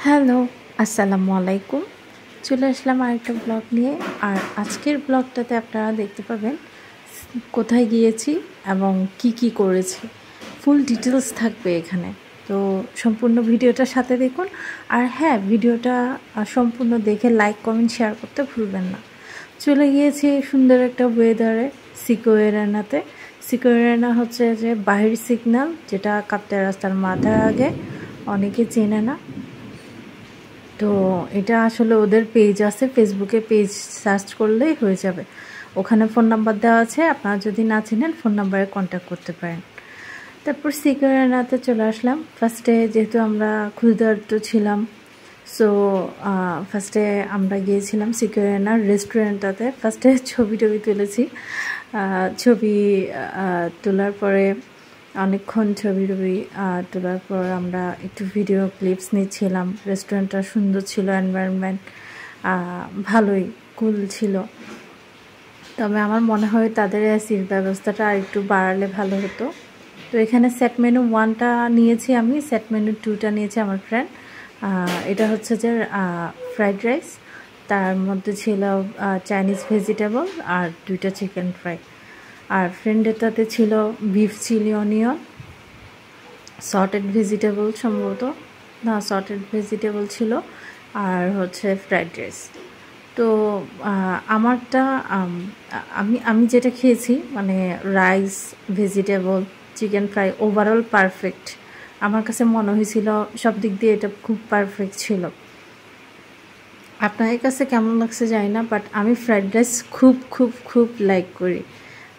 Hello, আসসালামু আলাইকুম। চলে আসলাম আরেকটা ব্লগ নিয়ে। আর আজকের ব্লগটাতে আপনারা দেখতে পাবেন কোথায় গিয়েছি এবং কি করেছি। ফুল ডিটেলস থাকবে এখানে। তো সম্পূর্ণ ভিডিওটার সাথে দেখুন। আর হ্যাঁ, ভিডিওটা সম্পূর্ণ দেখে লাইক, কমেন্ট, শেয়ার করতে ভুলবেন না। চলে গিয়েছি সুন্দর একটা ওয়েদারে সিকোয়েরানাতে। সিকোয়েরানা হচ্ছে যে বাহির সিগন্যাল, যেটা কাপ্তাই রাস্তার মাথার আগে, অনেকে চেনে না। তো এটা আসলে ওদের পেজ আছে, ফেসবুকে পেজ সার্চ করলেই হয়ে যাবে। ওখানে ফোন নাম্বার দেওয়া আছে, আপনারা যদি না চিনেন ফোন নাম্বারে কন্ট্যাক্ট করতে পারেন। তারপর সিকোয়েরানাতে চলে আসলাম। ফার্স্টে যেহেতু আমরা ক্ষুধার্ত ছিলাম, সো ফার্স্টে আমরা গিয়েছিলাম সিকোয়েরানার রেস্টুরেন্টটাতে। ফার্স্টে ছবি তুলেছি। ছবি তোলার পরে অনেকক্ষণ ছবি তোলার পর আমরা একটু ভিডিও ক্লিপস নিচ্ছিলাম। রেস্টুরেন্টটা সুন্দর ছিল, এনভায়রনমেন্ট ভালোই কুল ছিল। তবে আমার মনে হয় তাদের এসির ব্যবস্থাটা আর একটু বাড়ালে ভালো হতো। তো এখানে সেট মেনু 1টা নিয়েছি আমি, সেট মেনু 2টা নিয়েছি আমার ফ্রেন্ড। এটা হচ্ছে যে ফ্রাইড রাইস, তার মধ্যে ছিল চাইনিজ ভেজিটেবল আর 2টা চিকেন ফ্রাই। আর ফ্রেন্ডেরটাতে ছিল beef chilli onion, sorted vegetable, সম্ভবত না সর্টেড ভেজিটেবল ছিল, আর হচ্ছে ফ্রাইড রাইস। তো আমারটা আমি যেটা খেয়েছি, মানে rice, vegetable, chicken fry overall perfect. আমার কাছে মনে হয়েছিল সব দিক দিয়ে এটা খুব পারফেক্ট ছিল। আপনাদের কাছে কেমন লাগছে জানি না, বাট আমি ফ্রাইড রাইস খুব লাইক করি।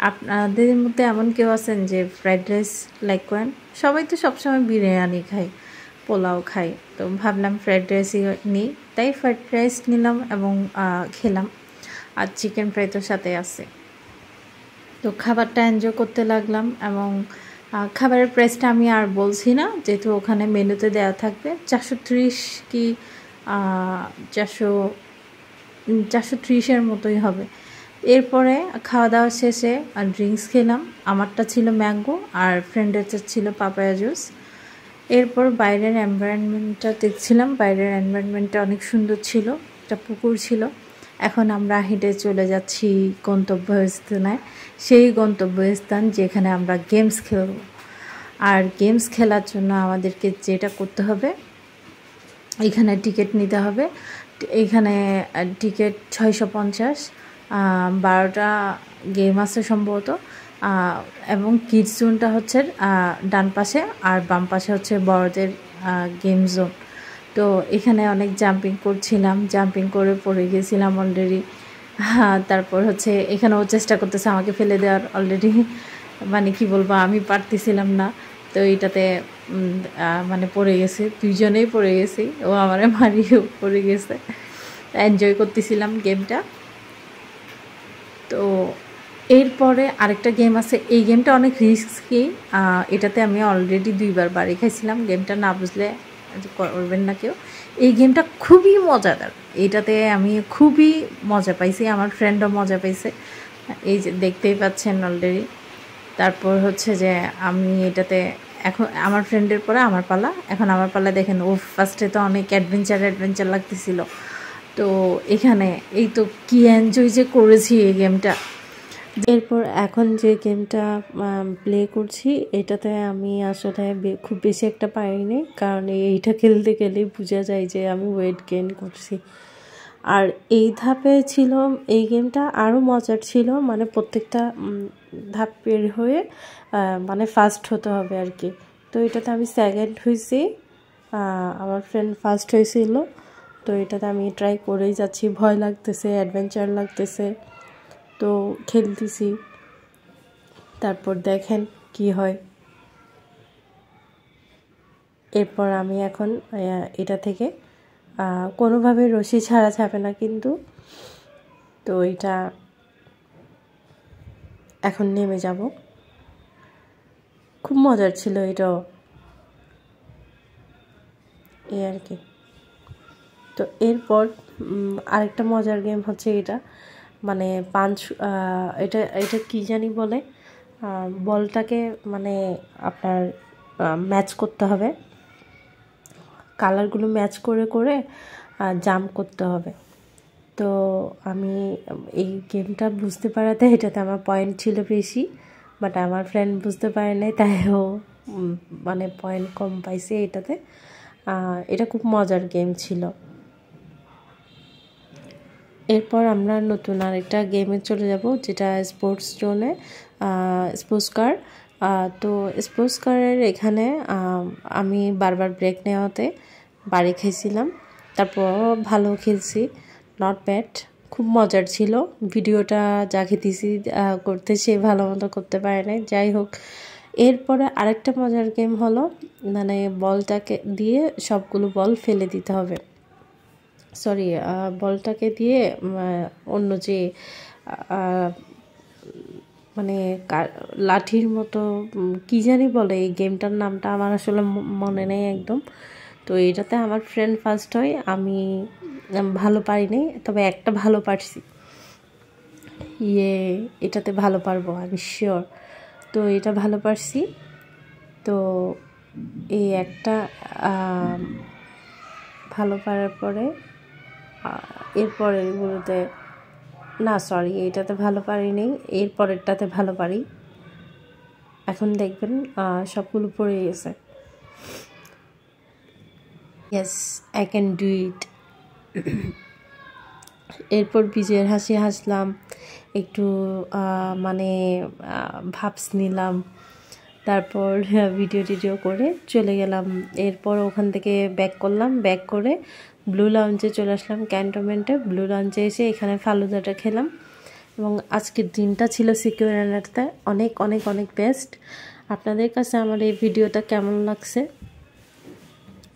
আপনাদের মধ্যে এমন কেউ আছেন যে ফ্রাইড রাইস লাইক করেন? সবাই তো সবসময় বিরিয়ানি খায়, পোলাও খাই, তো ভাবলাম ফ্রাইড রাইসই নিই, তাই ফ্রাইড রাইস নিলাম এবং খেলাম। আর চিকেন ফ্রাই তো সাথে আছে। তো খাবারটা এনজয় করতে লাগলাম এবং খাবারের প্রাইসটা আমি আর বলছি না, যেহেতু ওখানে মেনুতে দেওয়া থাকবে। 430 কি 430-এর মতোই হবে। এরপরে খাওয়া দাওয়া শেষে ড্রিঙ্কস খেলাম। আমারটা ছিল ম্যাঙ্গো আর ফ্রেন্ডেরটা ছিল পাপায়া জুস। এরপর বাইরের এনভায়রনমেন্টটা দেখছিলাম। বাইরের এনভায়রনমেন্টটা অনেক সুন্দর ছিল, একটা পুকুর ছিল। এখন আমরা হেঁটে চলে যাচ্ছি গন্তব্যস্থানে, সেই গন্তব্যস্থান যেখানে আমরা গেমস খেলব। আর গেমস খেলার জন্য আমাদেরকে যেটা করতে হবে, এখানে টিকিট নিতে হবে। এখানে টিকিট 650, 12টা গেম আছে সম্ভবত। এবং কিডস জোনটা হচ্ছে ডান পাশে, আর বাম পাশে হচ্ছে বড়দের গেম জোন। তো এখানে অনেক জাম্পিং করছিলাম, জাম্পিং করে পড়ে গিয়েছিলাম অলরেডি। তারপর হচ্ছে এখানেও চেষ্টা করতেছে আমাকে ফেলে দেওয়ার অলরেডি, মানে কি বলবো, আমি পারতেছিলাম না। তো এইটাতে মানে পড়ে গেছে, দুইজনেই পড়ে গেছি, ও আমারে মারিয়েও পড়ে গেছে। এনজয় করতেছিলাম গেমটা। তো এরপরে আরেকটা গেম আছে, এই গেমটা অনেক রিস্কি। এটাতে আমি অলরেডি 2বার বাড়ি খাইছিলাম। গেমটা না বুঝলে করবেন না কেউ। এই গেমটা খুবই মজাদার, এটাতে আমি খুবই মজা পাইছি, আমার ফ্রেন্ডও মজা পাইছে, এই যে দেখতেই পাচ্ছেন অলরেডি। তারপর হচ্ছে যে আমি এটাতে এখন আমার ফ্রেন্ডের পরে আমার পালা, এখন আমার পালা। দেখেন, ও ফার্স্টে তো অনেক অ্যাডভেঞ্চার লাগতেছিল। তো এখানে এই তো কি এনজয় যে করেছি এই গেমটা। এরপর এখন যে গেমটা প্লে করছি, এটাতে আমি আসলে খুব বেশি একটা পারিনি, কারণ এইটা খেলতে গেলেই বোঝা যায় যে আমি ওয়েট গেইন করছি। আর এই ধাপে ছিল, এই গেমটা আরও মজার ছিল, মানে প্রত্যেকটা ধাপ বের হয়ে মানে ফার্স্ট হতে হবে আর কি। তো এটাতে আমি সেকেন্ড হয়েছি, আমার ফ্রেন্ড ফার্স্ট হয়েছিল। তো এটাতে আমি ট্রাই করেই যাচ্ছি, ভয় লাগতেছে, অ্যাডভেঞ্চার লাগতেছে, তো খেলতেছি। তারপর দেখেন কি হয়। এরপর আমি এখন এটা থেকে কোনোভাবে রশি ছাড়া যাবে না কিন্তু। তো এটা এখন নেমে যাব। খুব মজার ছিল এটাও, এই আর কি। তো এরপর আরেকটা মজার গেম হচ্ছে এটা, মানে এটা কি জানি বলে, বলটাকে মানে আপনার ম্যাচ করতে হবে। কালারগুলো ম্যাচ করে করে জাম্প করতে হবে। তো আমি এই গেমটা বুঝতে পারাতে এটাতে আমার পয়েন্ট ছিল বেশি, বাট আমার ফ্রেন্ড বুঝতে পারে নাই, তাই ও মানে পয়েন্ট কম পাইছে এটাতে। এটা খুব মজার গেম ছিল। এরপর আমরা নতুন আরেকটা গেমে চলে যাব, যেটা স্পোর্টস জোনে, স্পোর্টস কার। তো স্পোর্টস কারের এখানে আমি বারবার ব্রেক নেওয়াতে বাড়ি খেয়েছিলাম, তারপর ভালো খেলছি, নট ব্যাড, খুব মজার ছিল। ভিডিওটা যাকে দিছি করতে, সে ভালো মতো করতে পারে নাই, যাই হোক। এরপরে আরেকটা মজার গেম হলো, মানে বলটাকে দিয়ে সবগুলো বল ফেলে দিতে হবে, সরি বলটাকে দিয়ে অন্য যে মানে লাঠির মতো কী জানি বলে, এই গেমটার নামটা আমার আসলে মনে নেই একদম। তো এটাতে আমার ফ্রেন্ড ফার্স্ট হয়, আমি ভালো পারিনি, তবে একটা ভালো পারছি। এটাতে ভালো পারবো আমি শিওর। তো এটা ভালো পারছি। তো এই একটা ভালো পারার পরে এরপরেরগুলোতে না, সরি, এইটাতে ভালো পারিনি, এরপরেরটাতে ভালো পারি। এখন দেখবেন সবগুলো পড়ে গেছে। Yes, I can do it. এরপর বিজয়ের হাসি হাসলাম, একটু মানে ভাবস নিলাম, তারপর ভিডিও করে চলে গেলাম। এরপর ওখান থেকে ব্যাক করলাম, ব্যাক করে ব্লু লাউঞ্জে চলে আসলাম, ক্যান্টনমেন্টে। ব্লু লাউঞ্জে এসে এখানে ফালুদাটা খেলাম, এবং আজকের দিনটা ছিল সিকিউর অ্যানার্থে অনেক অনেক অনেক বেস্ট। আপনাদের কাছে আমার এই ভিডিওটা কেমন লাগছে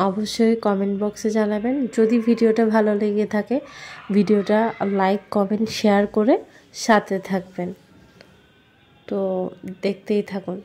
অবশ্যই কমেন্ট বক্সে জানাবেন। যদি ভিডিওটা ভালো লেগে থাকে, ভিডিওটা লাইক কমেন্ট শেয়ার করে সাথে থাকবেন। তো দেখতেই থাকুন।